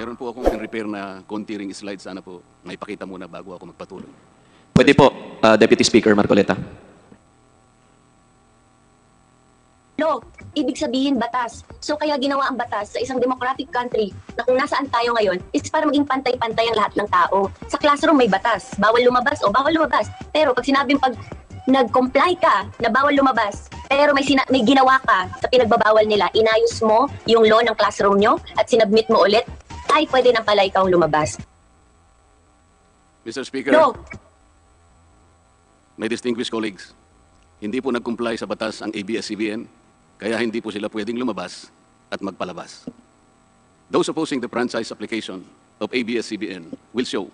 Meron po akong repair na konti ring slide. Sana po may pakita muna bago ako magpatuloy. Pwede po, Deputy Speaker Marcoleta. Law, ibig sabihin batas. So kaya ginawa ang batas sa isang democratic country na kung nasaan tayo ngayon is para maging pantay-pantay ang lahat ng tao. Sa classroom may batas, bawal lumabas o bawal lumabas. Pero pag sinabing pag nag-comply ka na bawal lumabas, pero may ginawa ka sa pinagbabawal nila, inayos mo yung law ng classroom nyo at sinubmit mo ulit, ay pwede na pala ikaw lumabas. Mr. Speaker, Law, my distinguished colleagues, hindi po nag-comply sa batas ang ABS-CBN, kaya hindi po sila pwedeng lumabas at magpalabas. Those opposing the franchise application of ABS-CBN will show,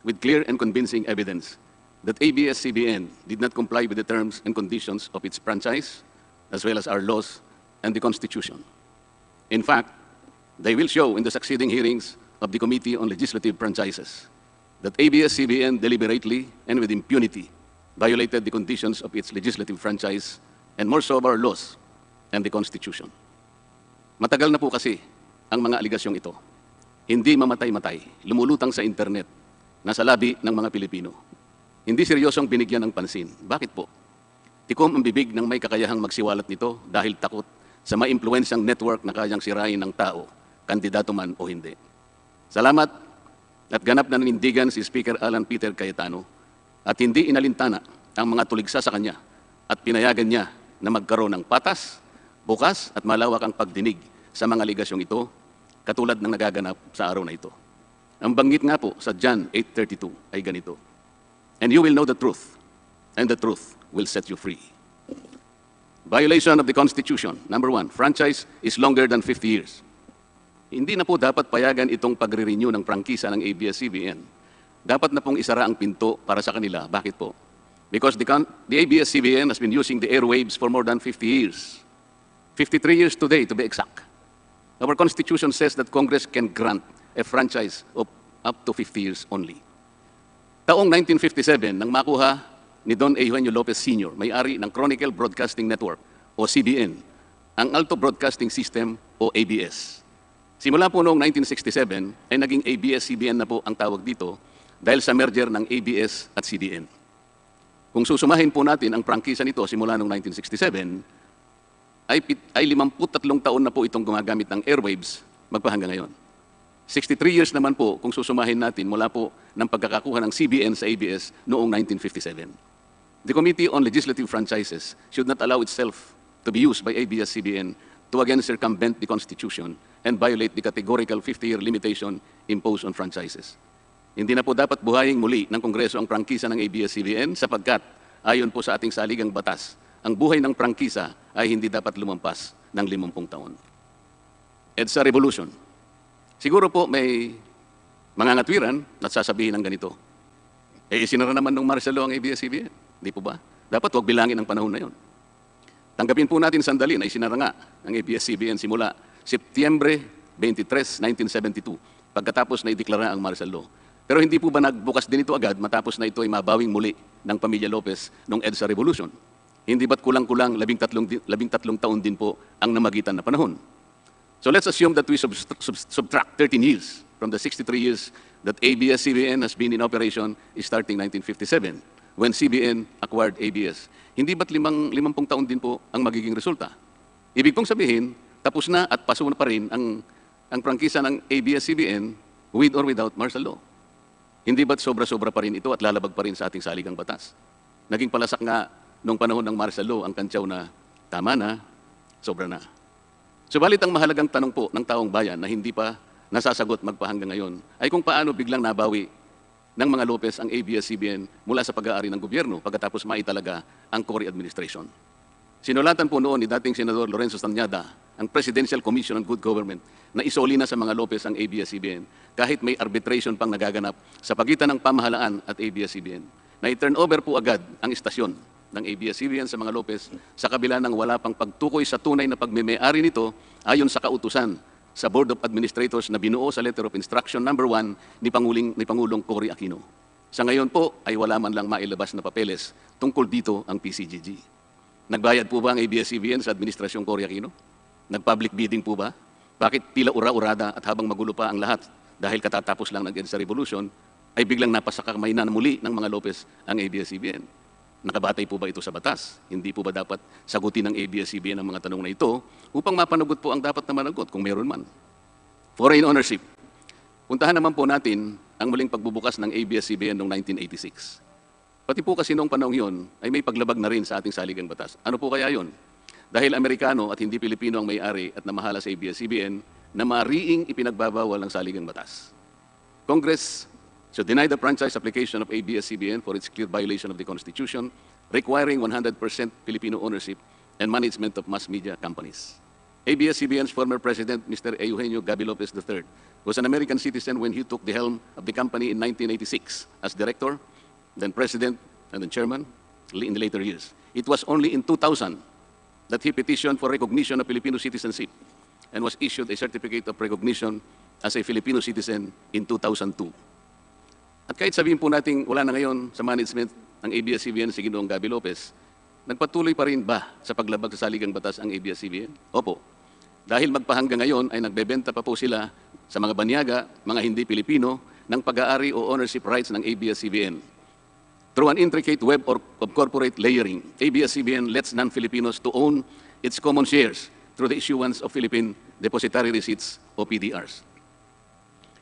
with clear and convincing evidence, that ABS-CBN did not comply with the terms and conditions of its franchise, as well as our laws and the Constitution. In fact, they will show in the succeeding hearings of the Committee on Legislative Franchises that ABS-CBN deliberately and with impunity violated the conditions of its legislative franchise and more so of our laws and the Constitution. Matagal na po kasi ang mga aligasyong ito. Hindi mamatay-matay, lumulutang sa internet, nasa labi ng mga Pilipino. Hindi seryosong binigyan ng pansin. Bakit po? Tikom ang bibig ng may kakayahang magsiwalat nito dahil takot sa maimpluwensyang network na kayang sirain ng tao, kandidato man o hindi. Salamat at ganap na nanindigan si Speaker Alan Peter Cayetano at hindi inalintana ang mga tuligsa sa kanya at pinayagan niya na magkaroon ng patas, bukas at malawak ang pagdinig sa mga aligasyong ito katulad ng nagaganap sa araw na ito. Ang banggit nga po sa John 8:32 ay ganito, "And you will know the truth, and the truth will set you free." Violation of the Constitution. Number 1, franchise is longer than 50 years. Hindi na po dapat payagan itong pagre-renew ng prangkisa ng ABS-CBN. Dapat na pong isara ang pinto para sa kanila. Bakit po? Because the ABS-CBN has been using the airwaves for more than 50 years. 53 years today, to be exact. Our Constitution says that Congress can grant a franchise of up to 50 years only. Taong 1957, nang makuha ni Don Eugenio Lopez Sr., may-ari ng Chronicle Broadcasting Network o CBN, ang Alto Broadcasting System o ABS. Simula po noong 1967 ay naging ABS-CBN na po ang tawag dito dahil sa merger ng ABS at CBN. Kung susumahin po natin ang prangkisa nito simula noong 1967, ay 53 taon na po itong gumagamit ng airwaves magpahanggang ngayon. 63 years naman po kung susumahin natin mula po ng pagkakakuha ng CBN sa ABS noong 1957. The Committee on Legislative Franchises should not allow itself to be used by ABS-CBN to again circumvent the Constitution and violate the categorical 50-year limitation imposed on franchises. Hindi na po dapat buhayin muli ng Kongreso ang prangkisa ng ABS-CBN sapagkat ayon po sa ating saligang batas, ang buhay ng prangkisa ay hindi dapat lumampas ng 50 taon. EDSA Revolution. Siguro po may mga ngatwiran at sasabihin ng ganito. Isinara naman ng martial law ang ABS-CBN. Di po ba? Dapat huwag bilangin ang panahon na yon. Tanggapin po natin sandali na isinara nga ang ABS-CBN simula Setyembre 23, 1972, pagkatapos na ideklara ang martial law. Pero hindi po ba nagbukas din ito agad matapos na ito ay mabawing muli ng pamilya Lopez noong EDSA Revolution? Hindi ba't kulang-kulang 13 taon din po ang namagitan na panahon? So let's assume that we subtract 13 years from the 63 years that ABS-CBN has been in operation starting 1957. When CBN acquired ABS. Hindi ba't 50 taon din po ang magiging resulta? Ibig pong sabihin, tapos na at paso na pa rin ang prangkisa ng ABS-CBN with or without martial law. Hindi ba't sobra-sobra pa rin ito at lalabag pa rin sa ating saligang batas? Naging palasak nga noong panahon ng martial law ang kantyaw na tama na, sobra na. Subalit ang mahalagang tanong po ng taong bayan na hindi pa nasasagot magpahanggang ngayon ay kung paano biglang nabawi ng mga Lopez ang ABS-CBN mula sa pag-aari ng gobyerno pagkatapos maitalaga ang Cory administration. Sinulatan po noon ni dating Senador Lorenzo Tanyada ang Presidential Commission on Good Government na isoli na sa mga Lopez ang ABS-CBN kahit may arbitration pang nagaganap sa pagitan ng pamahalaan at ABS-CBN. Na i-turn over po agad ang istasyon ng ABS-CBN sa mga Lopez sa kabila ng wala pang pagtukoy sa tunay na pagmeme-ari nito ayon sa kautusan sa Board of Administrators na binuo sa Letter of Instruction number 1 ni Pangulong Cory Aquino. Sa ngayon po ay wala man lang mailabas na papeles tungkol dito ang PCGG. Nagbayad po ba ang ABS-CBN sa Administrasyong Cory Aquino? Nag-public bidding po ba? Bakit tila ura-urada at habang magulo pa ang lahat dahil katatapos lang ng EDSA Revolution, ay biglang napasakamay na muli ng mga Lopez ang ABS-CBN. Nakabatay po ba ito sa batas? Hindi po ba dapat sagutin ng ABS-CBN ang mga tanong na ito upang mapanagot po ang dapat na managot kung meron man? Foreign ownership. Puntahan naman po natin ang muling pagbubukas ng ABS-CBN noong 1986. Pati po kasi noong panahon yun ay may paglabag na rin sa ating saligang batas. Ano po kaya yun? Dahil Amerikano at hindi Pilipino ang may-ari at namahala sa ABS-CBN, na mariing ipinagbabawal ng saligang batas. Congress should deny the franchise application of ABS-CBN for its clear violation of the Constitution, requiring 100% Filipino ownership and management of mass media companies. ABS-CBN's former president, Mr. Eugenio Gaby Lopez III, was an American citizen when he took the helm of the company in 1986 as director, then president, and then chairman in the later years. It was only in 2000 that he petitioned for recognition of Filipino citizenship and was issued a certificate of recognition as a Filipino citizen in 2002. At kahit sabihin po natin wala na ngayon sa management ng ABS-CBN si Ginoong Gaby Lopez, nagpatuloy pa rin ba sa paglabag sa saligang batas ang ABS-CBN? Opo. Dahil magpahanggang ngayon ay nagbebenta pa po sila sa mga banyaga, mga hindi Pilipino, ng pag-aari o ownership rights ng ABS-CBN. Through an intricate web of corporate layering, ABS-CBN lets non-Filipinos to own its common shares through the issuance of Philippine Depositary Receipts o PDRs.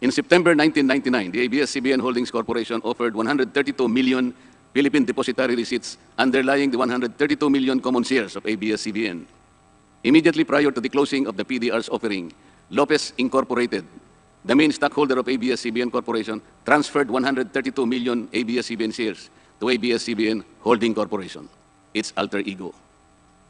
In September 1999, the ABS-CBN Holdings Corporation offered 132 million Philippine Depositary Receipts underlying the 132 million common shares of ABS-CBN. Immediately prior to the closing of the PDR's offering, Lopez Incorporated, the main stockholder of ABS-CBN Corporation, transferred 132 million ABS-CBN shares to ABS-CBN Holding Corporation, its alter ego.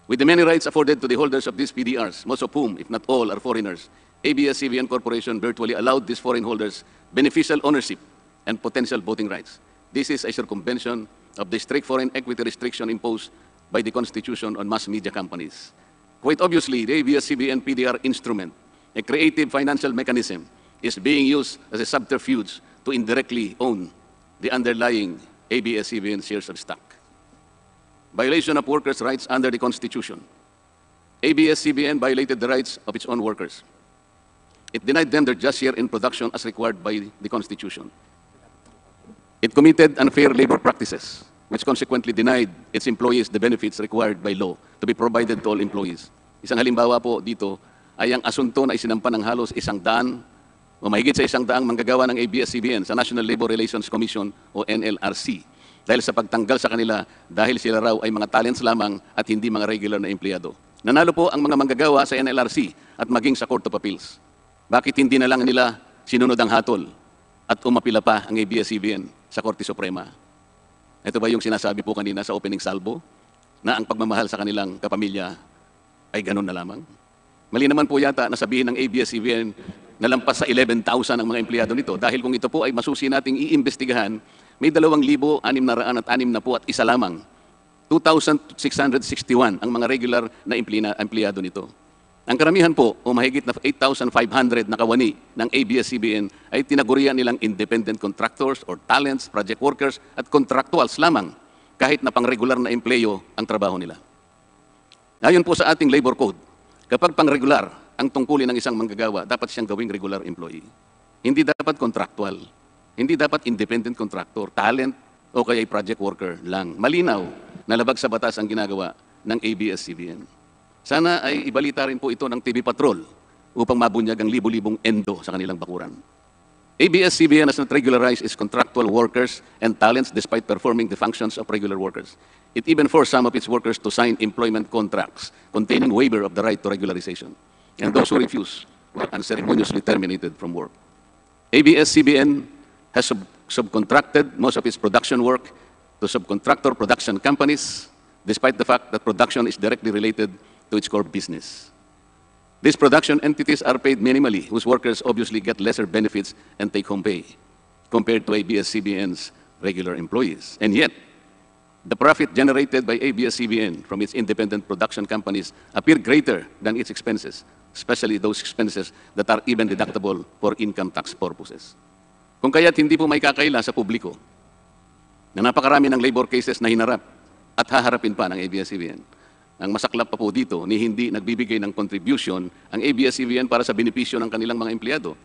With the many rights afforded to the holders of these PDRs, most of whom, if not all, are foreigners, ABS-CBN Corporation virtually allowed these foreign holders beneficial ownership and potential voting rights. This is a circumvention of the strict foreign equity restriction imposed by the Constitution on mass media companies. Quite obviously, the ABS-CBN PDR instrument, a creative financial mechanism, is being used as a subterfuge to indirectly own the underlying ABS-CBN shares of stock. Violation of workers' rights under the Constitution. ABS-CBN violated the rights of its own workers. It denied them their just share in production as required by the Constitution. It committed unfair labor practices, which consequently denied its employees the benefits required by law to be provided to all employees. Isang halimbawa po dito ay ang asunto na isinampa ng halos 100 o mahigit sa 100 manggagawa ng ABS-CBN sa National Labor Relations Commission o NLRC. Dahil sa pagtanggal sa kanila dahil sila raw ay mga talents lamang at hindi mga regular na empleyado. Nanalo po ang mga manggagawa sa NLRC at maging sa Court of Appeals. Bakit hindi na lang nila sinunod ang hatol at umapila pa ang ABS-CBN sa Korte Suprema? Ito ba yung sinasabi po kanina sa opening salvo na ang pagmamahal sa kanilang kapamilya ay ganun na lamang? Mali naman po yata na sabihin ng ABS-CBN na lampas sa 11,000 ang mga empleyado nito dahil kung ito po ay masusi nating iimbestigahan, may 2,661 at isa lamang. 2,661 ang mga regular na empleyado nito. Ang karamihan po, o mahigit na 8,500 na kawani ng ABS-CBN ay tinagurian nilang independent contractors or talents, project workers at contractuals lamang kahit na pang-regular na empleyo ang trabaho nila. Ayon po sa ating labor code, kapag pang-regular ang tungkulin ng isang manggagawa, dapat siyang gawing regular employee. Hindi dapat contractual. Hindi dapat independent contractor, talent, o kaya project worker lang. Malinaw na labag sa batas ang ginagawa ng ABS-CBN. Sana ay ibalita rin po ito ng TV Patrol upang mabunyag ang libu-libong endo sa kanilang bakuran. ABS-CBN has not regularized its contractual workers and talents despite performing the functions of regular workers. It even forced some of its workers to sign employment contracts containing waiver of the right to regularization. And those who refuse were unceremoniously terminated from work. ABS-CBN has subcontracted most of its production work to subcontractor production companies, despite the fact that production is directly related to its core business. These production entities are paid minimally, whose workers obviously get lesser benefits and take-home pay compared to ABS-CBN's regular employees. And yet, the profit generated by ABS-CBN from its independent production companies appear greater than its expenses, especially those expenses that are even deductible for income tax purposes. Kung kaya't hindi po may kakaila sa publiko na napakarami ng labor cases na hinarap at haharapin pa ng ABS-CBN. Ang masaklap pa po dito ni hindi nagbibigay ng contribution ang ABS-CBN para sa benepisyo ng kanilang mga empleyado.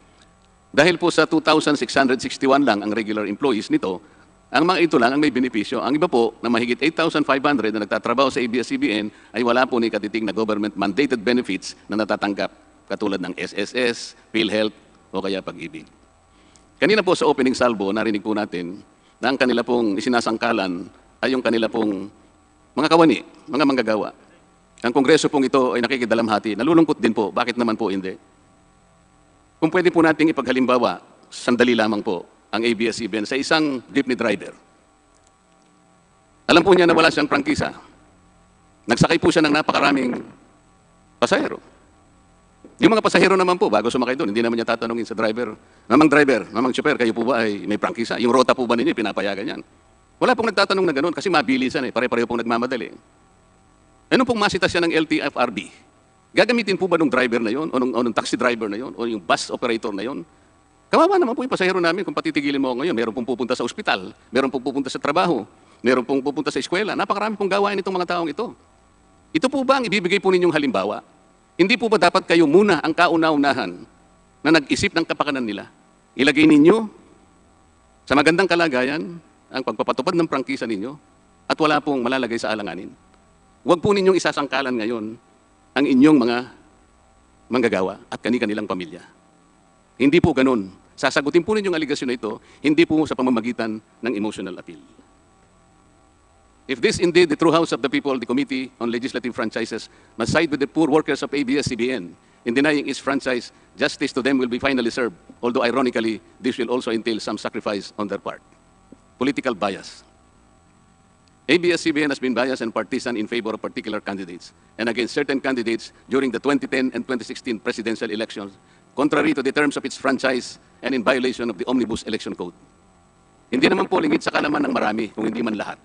Dahil po sa 2,661 lang ang regular employees nito, ang mga ito lang ang may benepisyo. Ang iba po na mahigit 8,500 na nagtatrabaho sa ABS-CBN ay wala po ni katiting na government-mandated benefits na natatanggap, katulad ng SSS, PhilHealth o kaya Pag-ibig. Kanina po sa opening salvo, narinig po natin na ang kanila pong isinasangkalan ay yung kanila pong mga kawani, mga manggagawa. Ang Kongreso pong ito ay nakikidalamhati. Nalulungkot din po. Bakit naman po hindi? Kung pwede po nating ipaghalimbawa, sandali lamang po, ang ABS-CBN sa isang jeepney driver. Alam po niya na wala siyang prangkisa. Nagsakay po siya ng napakaraming pasahero. Yung mga pasahero naman po, bago sumakay doon, hindi naman niya tatanungin sa driver, Mamang chopper, kayo po ba ay may prangkisa? Yung rota po ba ninyo, pinapayagan yan? Wala pong nagtatanong na ganoon kasi mabilisan pare-pareho pong nagmamadali. Ano pong masita siya ng LTFRB? Gagamitin po ba ng driver na yon, o ng taxi driver na yon, o yung bus operator na yon? Kawawa naman po yung pasahero namin kung patitigilin mo ngayon. Meron pong pupunta sa ospital, meron pong pupunta sa trabaho, meron pong pupunta sa eskwela. Napakarami pong gawain itong mga taong ito. Ito po ba ang ibibigay po ninyong halimbawa? Hindi po ba dapat kayo muna ang kauna-unahan na nag-isip ng kapakanan nila? Ilagay ninyo sa magandang kalagayan ang pagpapatupad ng prangkisa ninyo at wala pong malalagay sa alanganin. Huwag po ninyong isasangkalan ngayon ang inyong mga manggagawa at kani-kanilang pamilya. Hindi po ganun. Sasagutin po ninyong aligasyon na ito, hindi po sa pamamagitan ng emotional appeal. If this indeed the true house of the people, the Committee on Legislative Franchises must side with the poor workers of ABS-CBN in denying its franchise, justice to them will be finally served, although ironically, this will also entail some sacrifice on their part. Political bias. ABS-CBN has been biased and partisan in favor of particular candidates and against certain candidates during the 2010 and 2016 presidential elections, contrary to the terms of its franchise and in violation of the Omnibus Election Code. Hindi naman po lingid sa kalaman ng marami, kung hindi man lahat,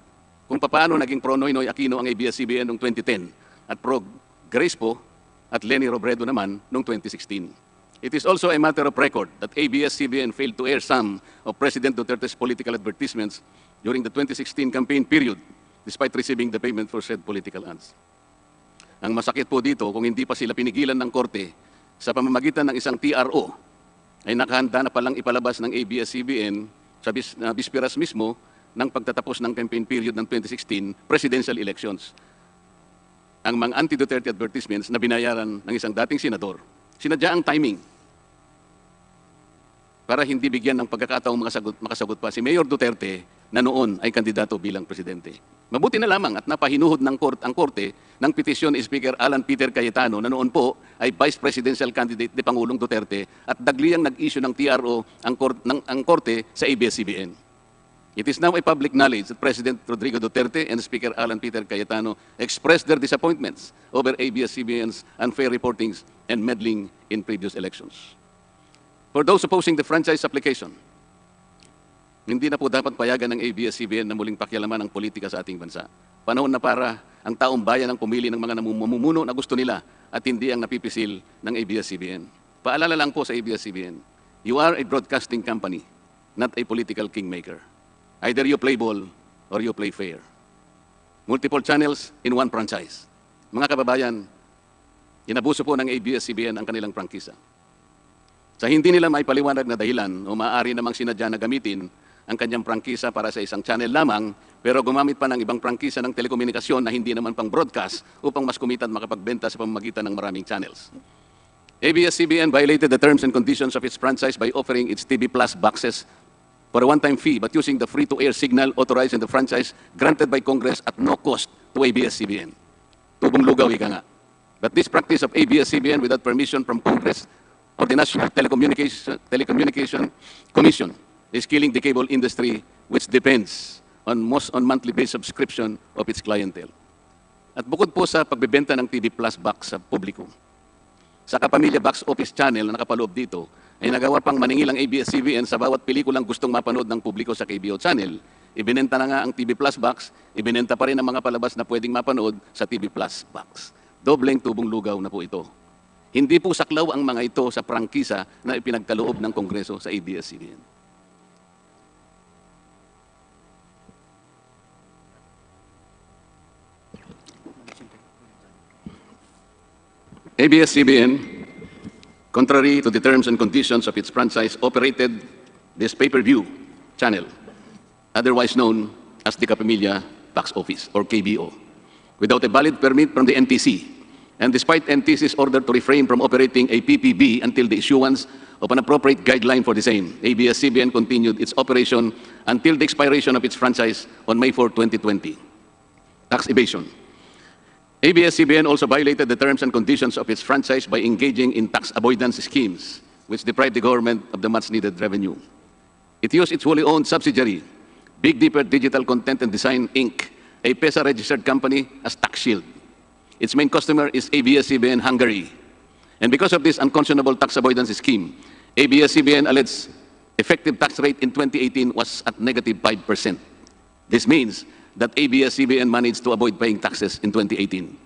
kung paano naging pro Noynoy Aquino ang ABS-CBN noong 2010 at pro Grace po at Lenny Robredo naman noong 2016. It is also a matter of record that ABS-CBN failed to air some of President Duterte's political advertisements during the 2016 campaign period despite receiving the payment for said political ads. Ang masakit po dito, kung hindi pa sila pinigilan ng korte sa pamamagitan ng isang TRO, ay nakahanda na palang ipalabas ng ABS-CBN sa bisperas mismo ng pagtatapos ng campaign period ng 2016 presidential elections. Ang mga anti-Duterte advertisements na binayaran ng isang dating senador, sinadya ang timing para hindi bigyan ng pagkakataong makasagot pa si Mayor Duterte na noon ay kandidato bilang presidente. Mabuti na lamang at napahinuhod ng ang korte ng petisyon ni Speaker Alan Peter Cayetano na noon po ay Vice Presidential Candidate ni Pangulong Duterte at dagliyang nag-issue ng TRO ang korte sa ABS-CBN. It is now a public knowledge that President Rodrigo Duterte and Speaker Alan Peter Cayetano expressed their disappointments over ABS-CBN's unfair reportings and meddling in previous elections. For those opposing the franchise application, hindi na po dapat payagan ng ABS-CBN na muling pakialaman ang politika sa ating bansa. Panahon na para ang taong bayan ang pumili ng mga namumuno na gusto nila at hindi ang napipisil ng ABS-CBN. Paalala lang po sa ABS-CBN, you are a broadcasting company, not a political kingmaker. Either you play ball or you play fair. Multiple channels in one franchise. Mga kababayan, inabuso po ng ABS-CBN ang kanilang prangkisa. Sa hindi nila may paliwanag na dahilan o maaari namang sinadya na gamitin ang kanyang prangkisa para sa isang channel lamang, pero gumamit pa ng ibang prangkisa ng telekomunikasyon na hindi naman pang broadcast upang mas kumita at makapagbenta sa pamamagitan ng maraming channels. ABS-CBN violated the terms and conditions of its franchise by offering its TV Plus boxes for a one-time fee but using the free-to-air signal authorized in the franchise granted by Congress at no cost to ABS-CBN. Tubong lugaw, ika nga. But this practice of ABS-CBN without permission from Congress or the National Telecommunication Commission is killing the cable industry, which depends on monthly-based subscription of its clientele. At bukod po sa pagbebenta ng TV Plus box sa publiko, sa Kapamilya Box Office Channel na nakapaloob dito, ay nagawa pang maningil ang ABS-CBN sa bawat pelikulang gustong mapanood ng publiko sa KBO Channel. Ibinenta na nga ang TV Plus box, ibinenta pa rin ang mga palabas na pwedeng mapanood sa TV Plus box. Dobleng tubong lugaw na po ito. Hindi po saklaw ang mga ito sa prangkisa na ipinagkaloob ng Kongreso sa ABS-CBN. ABS-CBN Contrary to the terms and conditions of its franchise, operated this pay-per-view channel, otherwise known as the Kapamilya Tax Office, or KBO, without a valid permit from the NTC, and despite NTC's order to refrain from operating a PPB until the issuance of an appropriate guideline for the same, ABS-CBN continued its operation until the expiration of its franchise on May 4, 2020. Tax evasion. ABS-CBN also violated the terms and conditions of its franchise by engaging in tax avoidance schemes, which deprived the government of the much-needed revenue. It used its wholly owned subsidiary, Big Dipper Digital Content and Design, Inc., a PESA-registered company, as tax shield. Its main customer is ABS-CBN Hungary. And because of this unconscionable tax avoidance scheme, ABS-CBN alleged effective tax rate in 2018 was at -5%. This means that ABS-CBN managed to avoid paying taxes in 2018.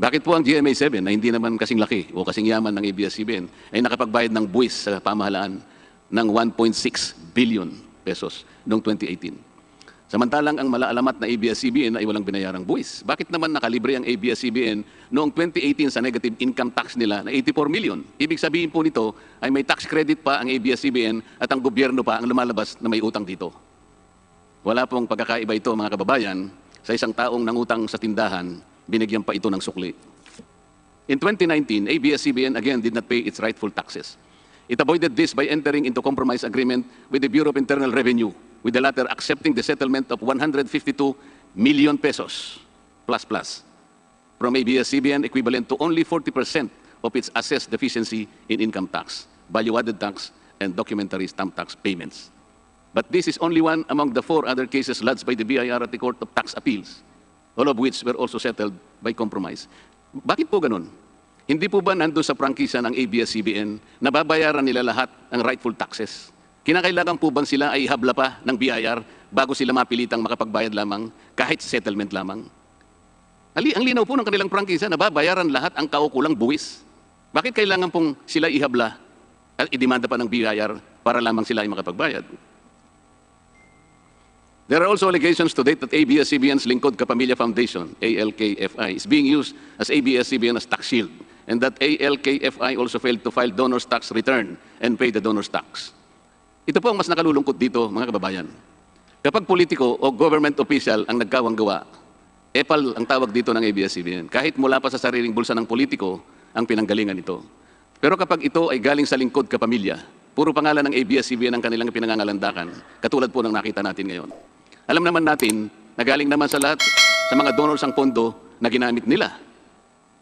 Bakit po ang GMA7 na hindi naman kasing laki o kasing yaman ng ABS-CBN ay nakapagbayad ng buwis sa pamahalaan ng 1.6 billion pesos noong 2018? Samantalang ang malaalamat na ABS-CBN ay walang binayarang buwis. Bakit naman nakalibre ang ABS-CBN noong 2018 sa negative income tax nila na 84 million? Ibig sabihin po nito ay may tax credit pa ang ABS-CBN at ang gobyerno pa ang lumalabas na may utang dito. Wala pong pagkakaiba ito, mga kababayan, sa isang taong nangutang sa tindahan, binigyan pa ito ng sukli. In 2019, ABS-CBN again did not pay its rightful taxes. It avoided this by entering into compromise agreement with the Bureau of Internal Revenue, with the latter accepting the settlement of 152 million pesos plus from ABS-CBN, equivalent to only 40% of its assessed deficiency in income tax, value-added tax, and documentary stamp tax payments. But this is only one among the 4 other cases lodged by the BIR at the Court of Tax Appeals, all of which were also settled by compromise. Bakit po ganun? Hindi po ba nandun sa prangkisa ng ABS-CBN na babayaran nila lahat ang rightful taxes? Kinakailangan po bang sila ay ihabla pa ng BIR bago sila mapilitang makapagbayad lamang kahit settlement lamang? Ang linaw po ng kanilang prangkisa na babayaran lahat ang kaukulang buwis. Bakit kailangan pong sila ihabla at idemanda pa ng BIR para lamang sila ay makapagbayad? There are also allegations to date that ABS-CBN's Lingkod Kapamilya Foundation, ALKFI, is being used as ABS-CBN as tax shield, and that ALKFI also failed to file donor's tax return and pay the donor's tax. Ito po ang mas nakalulungkot dito, mga kababayan. Kapag politiko o government official ang nagkawang gawa, epal ang tawag dito ng ABS-CBN, kahit mula pa sa sariling bulsa ng politiko ang pinanggalingan ito. Pero kapag ito ay galing sa Lingkod Kapamilya, puro pangalan ng ABS-CBN ang kanilang pinangangalandakan, katulad po ng nakita natin ngayon. Alam naman natin na galing naman sa lahat sa mga donors ang pondo na ginamit nila.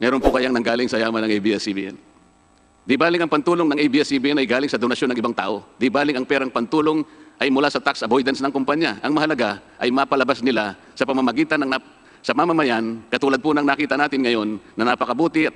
Meron po kayang nanggaling sa yaman ng ABS-CBN. Di baling ang pantulong ng ABS-CBN ay galing sa donasyon ng ibang tao. Di baling ang perang pantulong ay mula sa tax avoidance ng kumpanya. Ang mahalaga ay mapalabas nila sa pamamagitan ng sa mamamayan, katulad po ng nakita natin ngayon na napakabuti at